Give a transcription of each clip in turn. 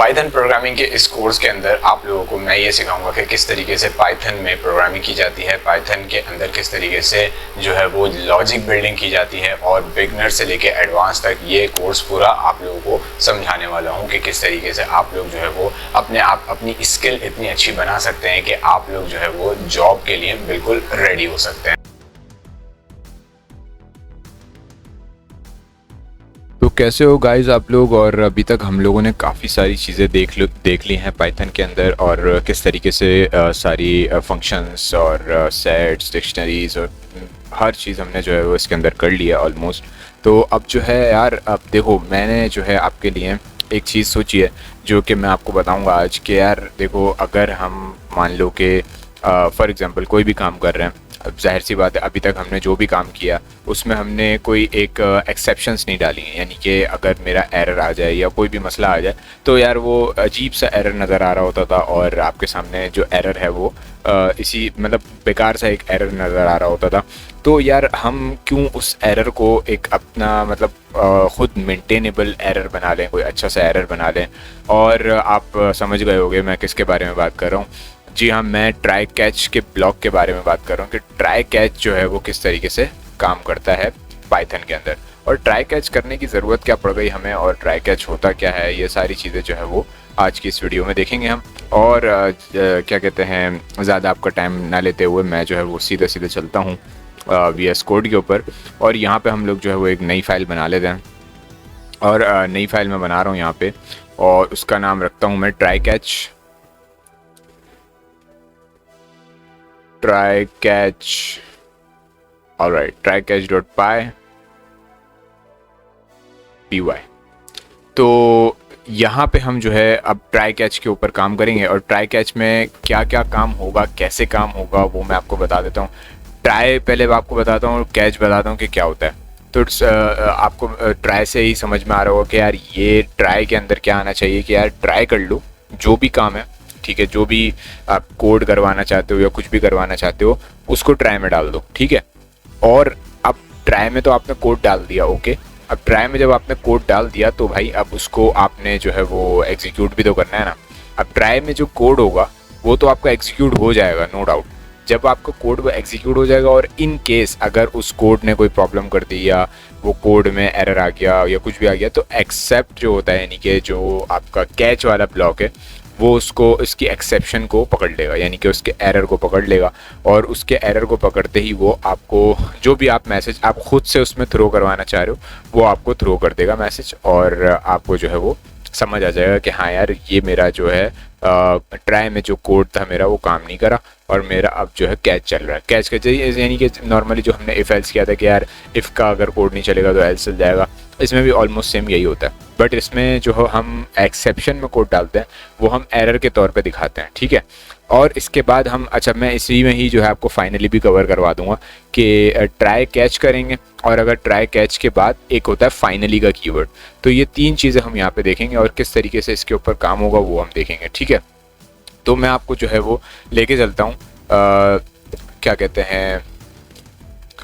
Python programming के इस course के अंदर आप लोगों को मैं ये सिखाऊंगा कि किस तरीके से पाइथन में प्रोग्रामिंग की जाती है, पाइथन के अंदर किस तरीके से जो है वो लॉजिक बिल्डिंग की जाती है, और बिगनर से लेके एडवांस तक ये कोर्स पूरा आप लोगों को समझाने वाला हूँ कि किस तरीके से आप लोग जो है वो अपनी स्किल इतनी अच्छी बना सकते हैं कि आप लोग जो है वो जॉब के लिए बिल्कुल रेडी हो सकते हैं। तो कैसे हो गाइस आप लोग। और अभी तक हम लोगों ने काफ़ी सारी चीज़ें देख ली हैं पाइथन के अंदर, और किस तरीके से सारी फंक्शंस और सेट्स, डिक्शनरीज और हर चीज़ हमने जो है वो इसके अंदर कर लिया ऑलमोस्ट। तो अब जो है यार, अब देखो मैंने जो है आपके लिए एक चीज़ सोची है जो कि मैं आपको बताऊंगा आज। कि यार देखो, अगर हम मान लो कि फॉर एग्ज़ाम्पल कोई भी काम कर रहे हैं, अब जाहिर सी बात है अभी तक हमने जो भी काम किया उसमें हमने कोई एक एक्सेप्शंस नहीं डाली हैं। यानी कि अगर मेरा एरर आ जाए या कोई भी मसला आ जाए तो यार वो अजीब सा एरर नज़र आ रहा होता था, और आपके सामने जो एरर है वो इसी मतलब बेकार सा एक एरर नज़र आ रहा होता था। तो यार हम क्यों उस एरर को एक अपना मतलब ख़ुद मेंटेनेबल एरर बना लें, कोई अच्छा सा एरर बना लें। और आप समझ गए होंगे मैं किसके बारे में बात कर रहा हूँ। जी हाँ, मैं ट्राई कैच के ब्लॉक के बारे में बात कर रहा हूँ कि ट्राई कैच जो है वो किस तरीके से काम करता है पाइथन के अंदर, और ट्राई कैच करने की ज़रूरत क्या पड़ गई हमें, और ट्राई कैच होता क्या है, ये सारी चीज़ें जो है वो आज की इस वीडियो में देखेंगे हम। और क्या कहते हैं, ज़्यादा आपका टाइम ना लेते हुए मैं जो है वो सीधे सीधे चलता हूँ VS कोड के ऊपर। और यहाँ पर हम लोग जो है वो एक नई फाइल बना लेते हैं, और नई फाइल मैं बना रहा हूँ यहाँ पर, और उसका नाम रखता हूँ मैं ट्राई कैच alright, trycatch.py। तो यहाँ पे हम जो है अब ट्राई कैच के ऊपर काम करेंगे, और ट्राई कैच में क्या क्या काम होगा, कैसे काम होगा वो मैं आपको बता देता हूँ। ट्राई पहले आपको बताता हूँ, कैच बताता हूँ कि क्या होता है। तो आपको ट्राई से ही समझ में आ रहा होगा कि यार ये ट्राई के अंदर क्या आना चाहिए कि यार ट्राई कर लो जो भी काम है, ठीक है, जो भी आप कोड करवाना चाहते हो या कुछ भी करवाना चाहते हो उसको ट्राई में डाल दो, ठीक है। और अब ट्राई में तो आपने कोड डाल दिया, ओके। अब ट्राई में जब आपने कोड डाल दिया तो भाई अब उसको आपने जो है वो एग्जीक्यूट भी तो करना है ना। अब ट्राई में जो कोड होगा वो तो आपका एग्जीक्यूट हो जाएगा, नो डाउट। जब आपका कोड वो एग्जीक्यूट हो जाएगा, और इन केस अगर उस कोड ने कोई प्रॉब्लम कर दी या वो कोड में एरर आ गया या कुछ भी आ गया, तो एक्सेप्ट जो होता है, यानी कि जो आपका कैच वाला ब्लॉक है, वो उसको इसकी एक्सेप्शन को पकड़ लेगा, यानी कि उसके एरर को पकड़ लेगा। और उसके एरर को पकड़ते ही वो आपको जो भी आप मैसेज आप खुद से उसमें थ्रो करवाना चाह रहे हो वो आपको थ्रो कर देगा मैसेज, और आपको जो है वो समझ आ जाएगा कि हाँ यार ये मेरा जो है ट्राई में जो कोड था मेरा वो काम नहीं करा, और मेरा अब जो है कैच चल रहा है। कैच का यानी कि नॉर्मली जो हमने इफ़ एल्स किया था कि यार इफ़ का अगर कोड नहीं चलेगा तो एल्स चल जाएगा, इसमें भी ऑलमोस्ट सेम यही होता है। बट इसमें जो हम एक्सेप्शन में कोड डालते हैं वो हम एरर के तौर पे दिखाते हैं, ठीक है। और इसके बाद हम मैं इसी में ही जो है आपको फाइनली भी कवर करवा दूंगा कि ट्राई कैच करेंगे, और अगर ट्राई कैच के बाद एक होता है फाइनली का कीवर्ड। तो ये तीन चीज़ें हम यहाँ पे देखेंगे, और किस तरीके से इसके ऊपर काम होगा वो हम देखेंगे, ठीक है। तो मैं आपको जो है वो लेके चलता हूँ क्या कहते हैं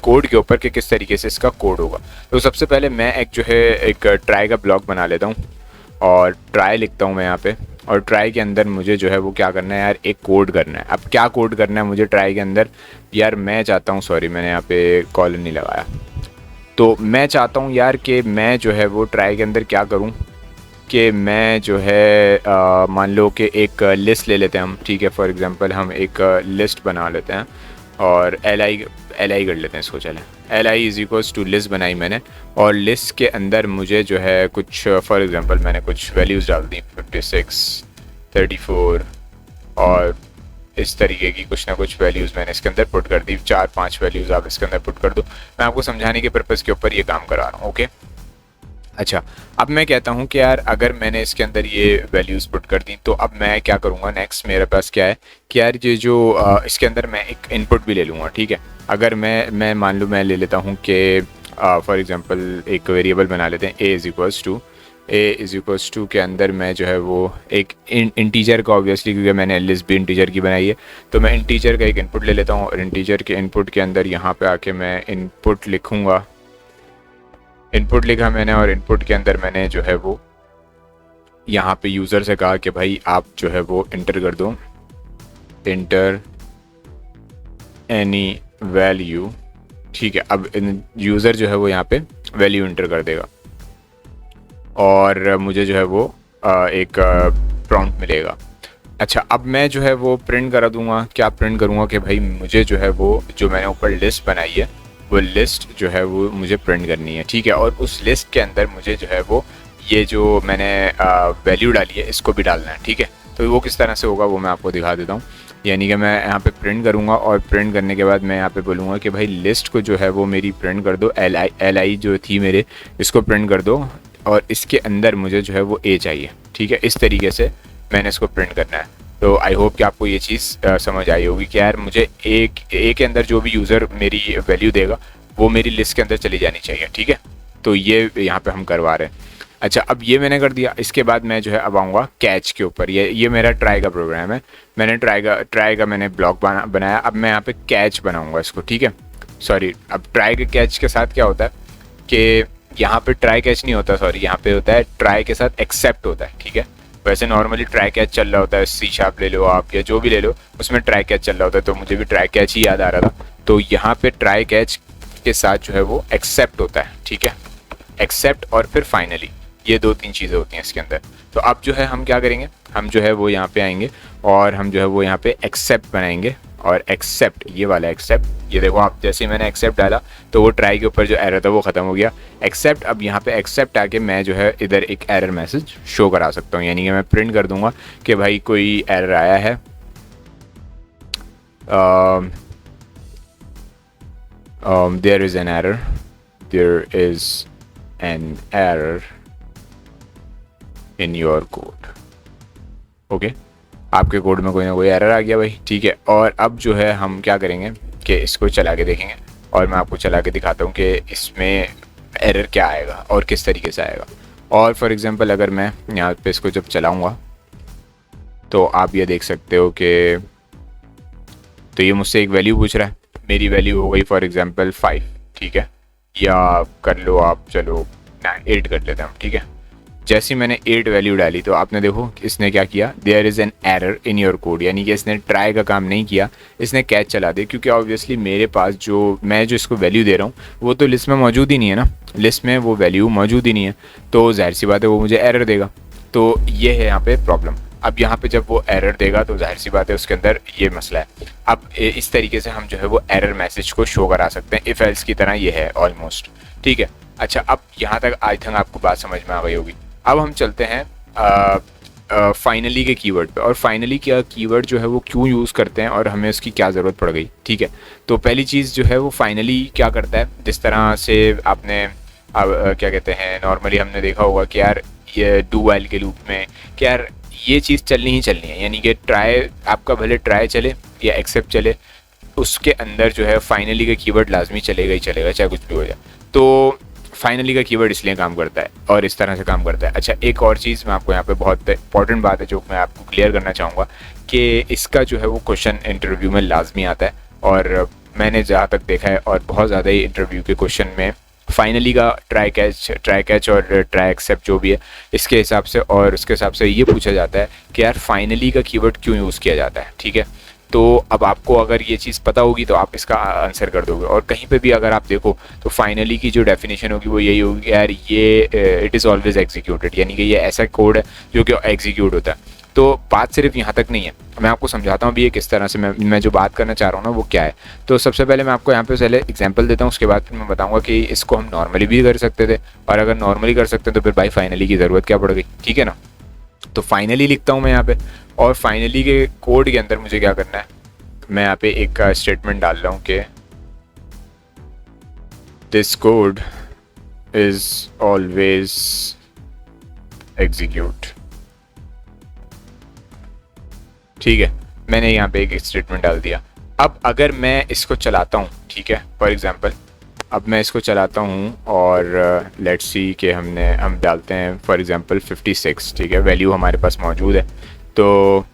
कोड के ऊपर कि किस तरीके से इसका कोड होगा। तो सबसे पहले मैं एक ट्राई का ब्लॉक बना लेता हूँ, और ट्राई लिखता हूँ मैं यहाँ पे। और ट्राई के अंदर मुझे जो है वो क्या करना है यार, एक कोड करना है। अब क्या कोड करना है मुझे ट्राई के अंदर, यार मैं चाहता हूँ, सॉरी मैंने यहाँ पे कॉलन नहीं लगाया, तो मैं चाहता हूँ यार कि मैं जो है वो ट्राई के अंदर क्या करूँ कि मैं जो है मान लो कि एक लिस्ट ले लेते हैं हम, ठीक है। फॉर एग्जांपल हम एक लिस्ट बना लेते हैं, और एल आई कर लेते हैं इसको, चलें। li is equals to list बनाई मैंने, और लिस्ट के अंदर मुझे जो है कुछ फॉर एग्जांपल मैंने कुछ वैल्यूज़ डाल दी 56, 34 और इस तरीके की कुछ ना कुछ वैल्यूज़ मैंने इसके अंदर पुट कर दी। 4-5 वैल्यूज़ आप इसके अंदर पुट कर दो। मैं आपको समझाने के पर्पज़ के ऊपर ये काम करा रहा हूँ, ओके। अच्छा, अब मैं कहता हूँ कि यार अगर मैंने इसके अंदर ये वैल्यूज़ पुट कर दी तो अब मैं क्या करूँगा नेक्स्ट, मेरे पास क्या है कि यार ये जो इसके अंदर मैं एक इनपुट भी ले लूँगा, ठीक है। अगर मैं मान लूँ मैं ले लेता हूँ कि फॉर एग्जांपल एक वेरिएबल बना लेते हैं a इज़ इक्वल्स टू के अंदर मैं जो है वो एक इंटीजर का, ऑब्वियसली क्योंकि मैंने लिस्ट भी इंटीजर की बनाई है तो मैं इंटीजर का एक इनपुट ले लेता हूँ, और इंटीजर के इनपुट के अंदर यहाँ पे आके मैं इनपुट लिखूँगा। इनपुट लिखा मैंने, और इनपुट के अंदर मैंने जो है वो यहाँ पे यूज़र से कहा कि भाई आप जो है वो इंटर कर दो, इंटर एनी वैल्यू। ठीक है, अब यूज़र जो है वो यहाँ पे वैल्यू इंटर कर देगा और मुझे जो है वो एक प्रॉम्प्ट मिलेगा। अच्छा, अब मैं जो है वो प्रिंट करा दूंगा, क्या प्रिंट करूँगा कि भाई मुझे जो है वो जो मैंने ऊपर लिस्ट बनाई है वो लिस्ट जो है वो मुझे प्रिंट करनी है। ठीक है, और उस लिस्ट के अंदर मुझे जो है वो ये जो मैंने वैल्यू डाली है इसको भी डालना है। ठीक है, तो वो किस तरह से होगा वो मैं आपको दिखा देता हूँ। यानी कि मैं यहाँ पे प्रिंट करूँगा और प्रिंट करने के बाद मैं यहाँ पे बोलूँगा कि भाई लिस्ट को जो है वो मेरी प्रिंट कर दो, एल आई जो थी मेरे इसको प्रिंट कर दो और इसके अंदर मुझे जो है वो ए चाहिए। ठीक है, इस तरीके से मैंने इसको प्रिंट करना है। तो आई होप कि आपको ये चीज़ समझ आई होगी कि यार मुझे ए के अंदर जो भी यूज़र मेरी वैल्यू देगा वो मेरी लिस्ट के अंदर चली जानी चाहिए। ठीक है, तो ये यहाँ पे हम करवा रहे हैं। अच्छा, अब ये मैंने कर दिया। इसके बाद मैं जो है अब आऊँगा कैच के ऊपर। ये मेरा ट्राई का प्रोग्राम है। मैंने ट्राई का मैंने ब्लॉक बनाया। अब मैं यहाँ पे कैच बनाऊँगा इसको। ठीक है, सॉरी, अब ट्राई के कैच के साथ क्या होता है कि यहाँ पे ट्राई कैच नहीं होता, सॉरी, यहाँ पे होता है ट्राई के साथ एक्सेप्ट होता है। ठीक है, वैसे नॉर्मली ट्राई कैच चल रहा होता है, सी शार्प ले लो आप या जो भी ले लो, उसमें ट्राई कैच चल रहा होता है, तो मुझे भी ट्राई कैच ही याद आ रहा था। तो यहाँ पे ट्राई कैच के साथ जो है वो एक्सेप्ट होता है। ठीक है, एक्सेप्ट और फिर फाइनली, ये 2-3 चीज़ें होती हैं इसके अंदर। तो अब जो है हम क्या करेंगे, हम जो है वो यहाँ पे आएंगे और हम जो है वो यहाँ पे एक्सेप्ट बनाएंगे और एक्सेप्ट, ये वाला एक्सेप्ट, ये देखो आप, जैसे ही मैंने एक्सेप्ट डाला तो वो ट्राई के ऊपर जो एरर था वो ख़त्म हो गया। एक्सेप्ट, अब यहाँ पे एक्सेप्ट आके मैं जो है इधर एक एरर मैसेज शो करा सकता हूँ। यानी कि मैं प्रिंट कर दूंगा कि भाई कोई एरर आया है, there is an error in your code. Okay, आपके कोड में कोई ना कोई एरर आ गया भाई। ठीक है, और अब जो है हम क्या करेंगे कि इसको चला के देखेंगे और मैं आपको चला के दिखाता हूँ कि इसमें एरर क्या आएगा और किस तरीके से आएगा। और फॉर एग्जांपल अगर मैं यहाँ पे इसको जब चलाऊँगा तो आप ये देख सकते हो कि तो ये मुझसे एक वैल्यू पूछ रहा है। मेरी वैल्यू हो गई फॉर एग्जांपल 5। ठीक है, या कर लो आप, चलो 8 कर लेते हैं हम। ठीक है, जैसे मैंने 8 वैल्यू डाली तो आपने देखो इसने क्या किया, there is an error in your code. यानी कि इसने ट्राई का काम नहीं किया, इसने कैच चला दिया, क्योंकि ऑब्वियसली मेरे पास जो मैं जो इसको वैल्यू दे रहा हूँ वो तो लिस्ट में मौजूद ही नहीं है ना, लिस्ट में वो वैल्यू मौजूद ही नहीं है, तो जाहिर सी बात है वो मुझे एरर देगा। तो ये है यहाँ पे प्रॉब्लम। अब यहाँ पे जब वो एरर देगा तो जाहिर सी बात है उसके अंदर ये मसला है। अब इस तरीके से हम जो है वो एरर मैसेज को शो करा सकते हैं, इफ एल्स की तरह ये है ऑलमोस्ट। ठीक है, अच्छा, अब यहाँ तक आई थिंक आपको बात समझ में आ गई होगी। अब हम चलते हैं फाइनली के कीवर्ड पे, और फाइनली क्या कीवर्ड जो है वो क्यों यूज़ करते हैं और हमें उसकी क्या ज़रूरत पड़ गई। ठीक है, तो पहली चीज़ जो है वो फाइनली क्या करता है, जिस तरह से आपने क्या कहते हैं, नॉर्मली हमने देखा होगा कि यार ये डू वाइल के लूप में कि यार ये चीज़ चलनी ही चलनी है। यानी कि ट्राई, आपका भले ट्राई चले या एक्सेप्ट चले, उसके अंदर जो है फाइनली का कीवर्ड लाजमी चलेगा ही चलेगा, चाहे कुछ भी हो जाए। तो फाइनली का कीवर्ड इसलिए काम करता है और इस तरह से काम करता है। अच्छा, एक और चीज़ मैं आपको यहाँ पे बहुत इंपॉर्टेंट बात है जो मैं आपको क्लियर करना चाहूँगा कि इसका जो है वो क्वेश्चन इंटरव्यू में लाजमी आता है, और मैंने जहाँ तक देखा है और बहुत ज़्यादा ही इंटरव्यू के क्वेश्चन में फाइनली का ट्राई कैच और ट्राई एक्सेप्ट जो भी है इसके हिसाब से, और उसके हिसाब से ये पूछा जाता है कि यार फाइनली का कीवर्ड क्यों यूज़ किया जाता है। ठीक है, तो अब आपको अगर ये चीज़ पता होगी तो आप इसका आंसर कर दोगे। और कहीं पे भी अगर आप देखो तो फाइनली की जो डेफिनेशन होगी वो यही होगी कि यार ये इट इज़ ऑलवेज एग्जीक्यूटेड, यानी कि ये ऐसा कोड है जो कि एग्जीक्यूट होता है। तो बात सिर्फ यहाँ तक नहीं है, मैं आपको समझाता हूँ अभी ये किस तरह से मैं जो बात करना चाह रहा हूँ ना वो क्या है। तो सबसे पहले मैं आपको यहाँ पे पहले एग्जांपल देता हूँ, उसके बाद फिर मैं बताऊँगा कि इसको हम नॉर्मली भी कर सकते थे, और अगर नॉर्मली कर सकते हैं तो फिर भाई फाइनली की ज़रूरत क्या पड़ गई। ठीक है ना, तो फाइनली लिखता हूँ मैं यहाँ पे, और फाइनली के कोड के अंदर मुझे क्या करना है, मैं यहाँ पे एक स्टेटमेंट डाल रहा हूँ कि this code is always execute. ठीक है, मैंने यहाँ पे एक स्टेटमेंट डाल दिया। अब अगर मैं इसको चलाता हूँ, ठीक है, फॉर एग्जांपल अब मैं इसको चलाता हूँ और लेट्स सी कि हम डालते हैं फॉर एग्जांपल 56। ठीक है, वैल्यू हमारे पास मौजूद है। तो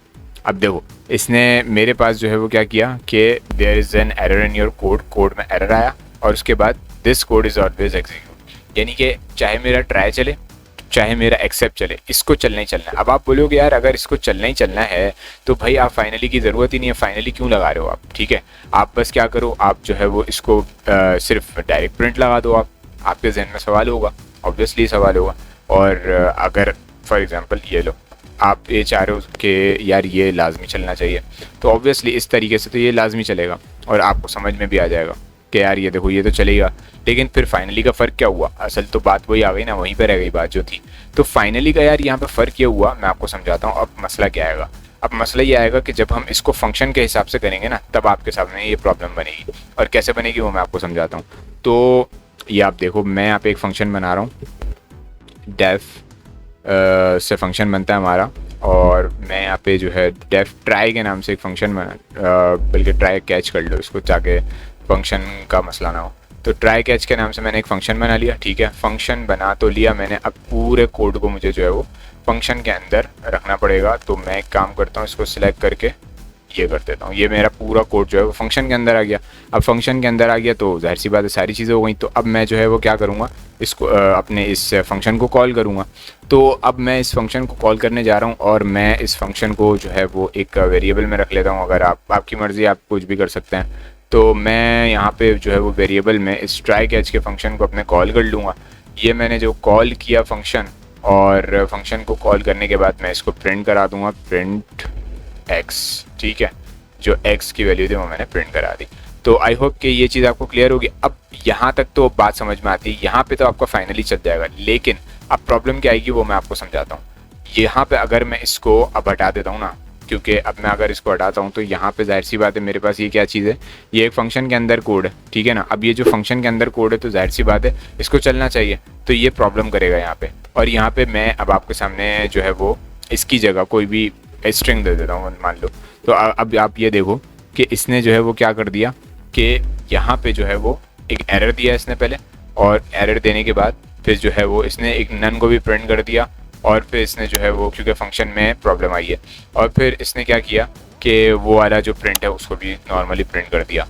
अब देखो इसने मेरे पास जो है वो क्या किया कि there is an error in your code, code में एरर आया और उसके बाद this code is always execute, यानी कि चाहे मेरा ट्राई चले चाहे मेरा एक्सेप्ट चले, इसको चलना ही चलना है। अब आप बोलोगे यार अगर इसको चलना ही चलना है तो भाई आप फाइनली की ज़रूरत ही नहीं है, फाइनली क्यों लगा रहे हो आप, ठीक है। आप बस क्या करो, आप जो है वो इसको सिर्फ डायरेक्ट प्रिंट लगा दो। आपके जहन में सवाल होगा, ऑब्वियसली सवाल होगा। और अगर फॉर एग्जांपल ये लो, आप ये चाह रहे हो कि यार ये लाजमी चलना चाहिए, तो ऑब्वियसली इस तरीके से तो ये लाजमी चलेगा और आपको समझ में भी आ जाएगा कि यार ये देखो ये तो चलेगा। लेकिन फिर फाइनली का फ़र्क क्या हुआ, असल तो बात वही आ गई ना, वहीं पर रह गई बात जो थी। तो फाइनली का यार यहाँ पे फ़र्क ये हुआ, मैं आपको समझाता हूँ। अब मसला क्या आएगा, अब मसला ये आएगा कि जब हम इसको फंक्शन के हिसाब से करेंगे ना, तब आपके सामने ये प्रॉब्लम बनेगी। और कैसे बनेगी वो मैं आपको समझाता हूँ। तो ये आप देखो, मैं यहाँ पे एक फ़ंक्शन बना रहा हूँ, डेफ से फंक्शन बनता है हमारा। और मैं यहाँ पे जो है डेफ ट्राई के नाम से एक फ़ंक्शन बना, बल्कि ट्राई कैच कर लो इसको ताकि फंक्शन का मसला ना हो। तो ट्राई कैच के नाम से मैंने एक फ़ंक्शन बना लिया, ठीक है। फंक्शन बना तो लिया मैंने, अब पूरे कोड को मुझे जो है वो फंक्शन के अंदर रखना पड़ेगा। तो मैं एक काम करता हूँ, इसको सिलेक्ट करके ये कर देता हूँ, ये मेरा पूरा कोड जो है वो फंक्शन के अंदर आ गया। अब फंक्शन के अंदर आ गया तो जाहिर सी बात है सारी चीज़ें हो गई। तो अब मैं जो है वो क्या करूँगा, इसको अपने इस फंक्शन को कॉल करूँगा। तो अब मैं इस फंक्शन को कॉल करने जा रहा हूँ और मैं इस फंक्शन को जो है वो एक वेरिएबल में रख लेता हूँ। अगर आपकी मर्ज़ी, आप कुछ भी कर सकते हैं। तो मैं यहाँ पे जो है वो वेरिएबल में इस ट्राई कैच के फंक्शन को अपने कॉल कर लूँगा। ये मैंने जो कॉल किया फंक्शन, और फंक्शन को कॉल करने के बाद मैं इसको प्रिंट करा दूँगा, प्रिंट एक्स, ठीक है। जो एक्स की वैल्यू थी वो मैंने प्रिंट करा दी। तो आई होप कि ये चीज़ आपको क्लियर होगी। अब यहाँ तक तो बात समझ में आती है, यहाँ पे तो आपका फाइनली चल जाएगा। लेकिन अब प्रॉब्लम क्या आएगी वो मैं आपको समझाता हूँ। यहाँ पे अगर मैं इसको अब हटा देता हूँ ना, क्योंकि अब मैं अगर इसको हटाता हूँ तो यहाँ पे जाहिर सी बात है मेरे पास ये क्या चीज़ है, ये एक फंक्शन के अंदर कोड है, ठीक है ना। अब ये जो फंक्शन के अंदर कोड है तो जाहिर सी बात है इसको चलना चाहिए, तो ये प्रॉब्लम करेगा यहाँ पे। और यहाँ पे मैं अब आपके सामने जो है वो इसकी जगह कोई भी स्ट्रिंग दे देता हूँ, मान लो। तो अब आप ये देखो कि इसने जो है वो क्या कर दिया कि यहाँ पे जो है वो एक एरर दिया इसने पहले, और एरर देने के बाद फिर जो है वो इसने एक नन को भी प्रिंट कर दिया। और फिर इसने जो है वो, क्योंकि फंक्शन में प्रॉब्लम आई है, और फिर इसने क्या किया कि वो वाला जो प्रिंट है उसको भी नॉर्मली प्रिंट कर दिया।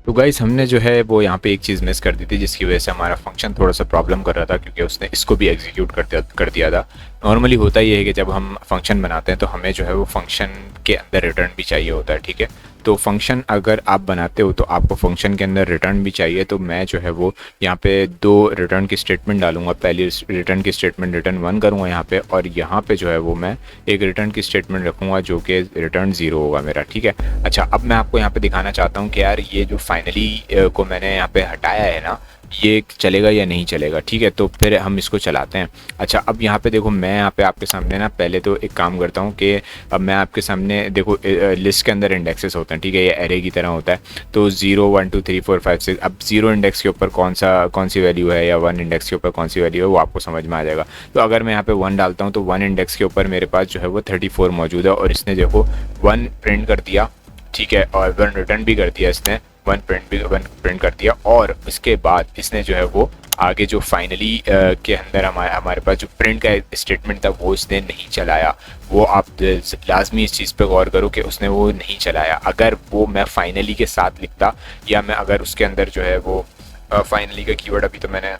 तो गाइस हमने जो है वो यहाँ पे एक चीज़ मिस कर दी थी, जिसकी वजह से हमारा फंक्शन थोड़ा सा प्रॉब्लम कर रहा था, क्योंकि उसने इसको भी एग्जीक्यूट कर दिया था। नॉर्मली होता ये है कि जब हम फंक्शन बनाते हैं तो हमें जो है वो फंक्शन के अंदर रिटर्न भी चाहिए होता है, ठीक है। तो फंक्शन अगर आप बनाते हो तो आपको फंक्शन के अंदर रिटर्न भी चाहिए। तो मैं जो है वो यहाँ पे 2 रिटर्न की स्टेटमेंट डालूंगा। पहली रिटर्न की स्टेटमेंट रिटर्न 1 करूँगा यहाँ पे, और यहाँ पे जो है वो मैं एक रिटर्न की स्टेटमेंट रखूँगा जो कि रिटर्न 0 होगा मेरा, ठीक है। अच्छा, अब मैं आपको यहाँ पे दिखाना चाहता हूँ कि यार ये जो फाइनली को मैंने यहाँ पे हटाया है ना, ये चलेगा या नहीं चलेगा, ठीक है। तो फिर हम इसको चलाते हैं। अच्छा, अब यहाँ पे देखो, मैं यहाँ पे आपके सामने ना पहले तो एक काम करता हूँ कि अब मैं आपके सामने देखो लिस्ट के अंदर इंडेक्सेस होते हैं, ठीक है। ये एरे की तरह होता है। तो 0 1 2 3 4 5 6, अब 0 इंडेक्स के ऊपर कौन सी वैल्यू है या 1 इंडेक्स के ऊपर कौन सी वैल्यू है वो आपको समझ में आ जाएगा। तो अगर मैं यहाँ पे 1 डालता हूँ तो 1 इंडेक्स के ऊपर मेरे पास जो है वो 34 मौजूद है, और इसने देखो 1 प्रिंट कर दिया, ठीक है, और 1 रिटर्न भी कर दिया इसने, 1 प्रिंट कर दिया। और इसके बाद इसने जो है वो आगे जो फाइनली के अंदर हमारे पास जो प्रिंट का स्टेटमेंट था वो इसने नहीं चलाया। वो आप लाजमी इस चीज़ पे गौर करो कि उसने वो नहीं चलाया। अगर वो मैं फाइनली के साथ लिखता, या मैं अगर उसके अंदर जो है वो फाइनली का कीवर्ड अभी तो मैंने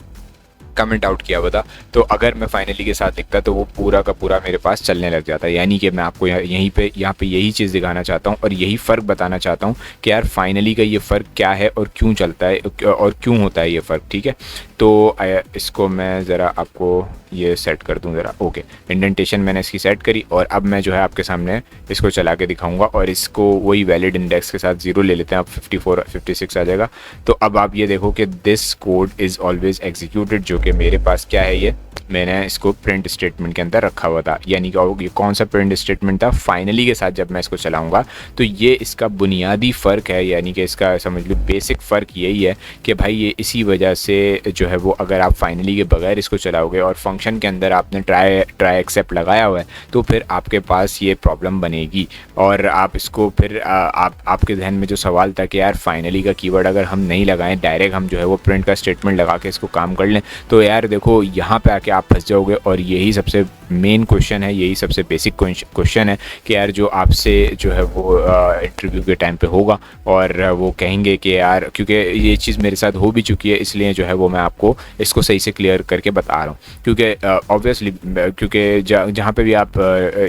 कमेंट आउट किया हुआ था, तो अगर मैं फाइनली के साथ लिखता तो वो पूरा का पूरा मेरे पास चलने लग जाता है। यानी कि मैं आपको यहाँ पे यही चीज़ दिखाना चाहता हूँ और यही फ़र्क बताना चाहता हूँ कि यार फाइनली का ये फ़र्क क्या है और क्यों चलता है और क्यों होता है ये फ़र्क, ठीक है। तो इसको मैं ज़रा आपको ये सेट कर दूँ ज़रा, ओके। इंडेंटेशन मैंने इसकी सेट करी, और अब मैं जो है आपके सामने इसको चला के दिखाऊंगा, और इसको वही वैलिड इंडेक्स के साथ 0 ले लेते हैं। अब 54 56 आ जाएगा। तो अब आप ये देखो कि this code is always executed, जो कि मेरे पास क्या है, ये मैंने इसको प्रिंट स्टेटमेंट के अंदर रखा हुआ था। यानी कि कौन सा प्रिंट स्टेटमेंट था, फाइनली के साथ जब मैं इसको चलाऊंगा तो ये इसका बुनियादी फ़र्क है। यानी कि इसका समझ लो बेसिक फ़र्क यही है कि भाई ये इसी वजह से जो है वो, अगर आप फाइनली के बगैर इसको चलाओगे और फंक्शन के अंदर आपने ट्राई एक्सेप्ट लगाया हुआ है, तो फिर आपके पास ये प्रॉब्लम बनेगी। और आप इसको फिर आपके जहन में जो सवाल था कि यार फाइनली का कीवर्ड अगर हम नहीं लगाएं, डायरेक्ट हम जो है वो प्रिंट का स्टेटमेंट लगा के इसको काम कर लें, तो यार देखो यहाँ पे आके आप फंस जाओगे। और यही सबसे मेन क्वेश्चन है, यही सबसे बेसिक क्वेश्चन है कि यार जो आपसे जो है वो इंटरव्यू के टाइम पे होगा और वो कहेंगे कि यार, क्योंकि ये चीज़ मेरे साथ हो भी चुकी है इसलिए जो है वो मैं आपको इसको सही से क्लियर करके बता रहा हूँ। क्योंकि ऑब्वियसली क्योंकि जहाँ पे भी आप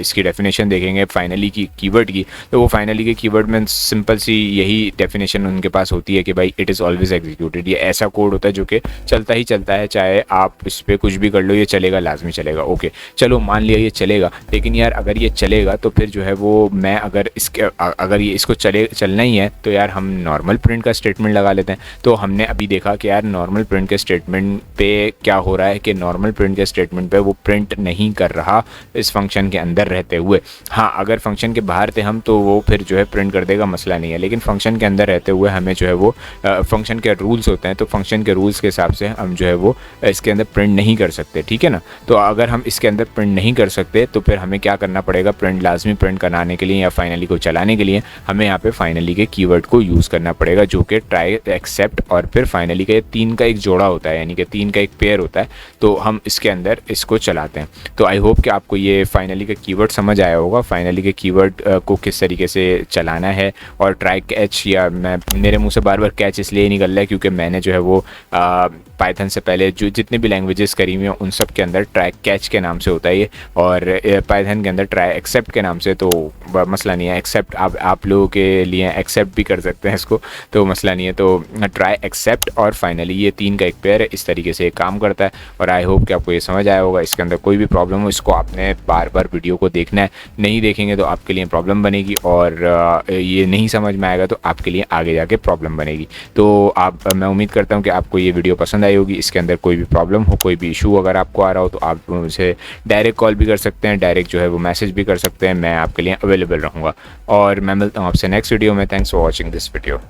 इसकी डेफिनेशन देखेंगे फाइनली की कीवर्ड की, तो वो फाइनली के कीवर्ड में सिंपल सी यही डेफिनेशन उनके पास होती है कि भाई इट इज़ ऑलवेज एग्जीक्यूटेड। ये ऐसा कोड होता है जो कि चलता ही चलता है, चाहे आप इस पर कुछ भी कर लो ये चलेगा, लाजमी चलेगा। ओके चलो मान लिया ये चलेगा, लेकिन यार अगर ये चलेगा तो फिर जो है वो मैं अगर ये इसको चलना ही है तो यार हम नॉर्मल प्रिंट का स्टेटमेंट लगा लेते हैं। तो हमने अभी देखा कि यार नॉर्मल प्रिंट के स्टेटमेंट पे क्या हो रहा है कि नॉर्मल प्रिंट के स्टेटमेंट पे वो प्रिंट नहीं कर रहा इस फंक्शन के अंदर रहते हुए। हाँ, अगर फंक्शन के बाहर थे हम तो वो फिर जो है प्रिंट कर देगा, मसला नहीं है, लेकिन फंक्शन के अंदर रहते हुए हमें जो है वो फंक्शन के रूल्स होते हैं, तो फंक्शन के रूल्स के हिसाब से हम जो है वो इसके अंदर प्रिंट नहीं कर सकते, ठीक है ना। तो अगर हम इसके अंदर प्रिंट नहीं कर सकते तो फिर हमें क्या करना पड़ेगा, प्रिंट लाजमी प्रिंट कराने के लिए या फाइनली को चलाने के लिए हमें यहाँ पे फाइनली के कीवर्ड को यूज़ करना पड़ेगा, जो कि ट्राई, एक्सेप्ट और फिर फाइनली का 3 का एक जोड़ा होता है, यानी कि 3 का एक पेयर होता है। तो हम इसके अंदर इसको चलाते हैं। तो आई होप कि आपको ये फाइनली का कीवर्ड समझ आया होगा, फाइनली के कीवर्ड को किस तरीके से चलाना है। और ट्राई कैच, या मेरे मुँह से बार बार कैच इसलिए निकल रहा है क्योंकि मैंने जो है वो पाइथन से पहले जो जितने भी लैंग्वेजेस करी हुई हैं उन सब के अंदर ट्राई कैच के नाम से होता है ये, और पाइथन के अंदर ट्राई एक्सेप्ट के नाम से। तो मसला नहीं है, एक्सेप्ट आप लोगों के लिए एक्सेप्ट भी कर सकते हैं इसको, तो मसला नहीं है। तो ट्राई, एक्सेप्ट और फाइनली ये 3 का एक पेयर है, इस तरीके से काम करता है। और आई होप कि आपको ये समझ आया होगा। इसके अंदर कोई भी प्रॉब्लम हो इसको आपने बार बार वीडियो को देखना है, नहीं देखेंगे तो आपके लिए प्रॉब्लम बनेगी, और ये नहीं समझ में आएगा तो आपके लिए आगे जाके प्रॉब्लम बनेगी। तो मैं उम्मीद करता हूँ कि आपको ये वीडियो पसंद आई होगी। इसके अंदर कोई भी प्रॉब्लम हो, कोई भी इशू अगर आपको आ रहा हो तो आप मुझे डायरेक्ट कॉल भी कर सकते हैं, डायरेक्ट जो है वो मैसेज भी कर सकते हैं, मैं आपके लिए अवेलेबल रहूँगा। और मैं मिलता हूँ आपसे नेक्स्ट वीडियो में। Thanks for watching this video.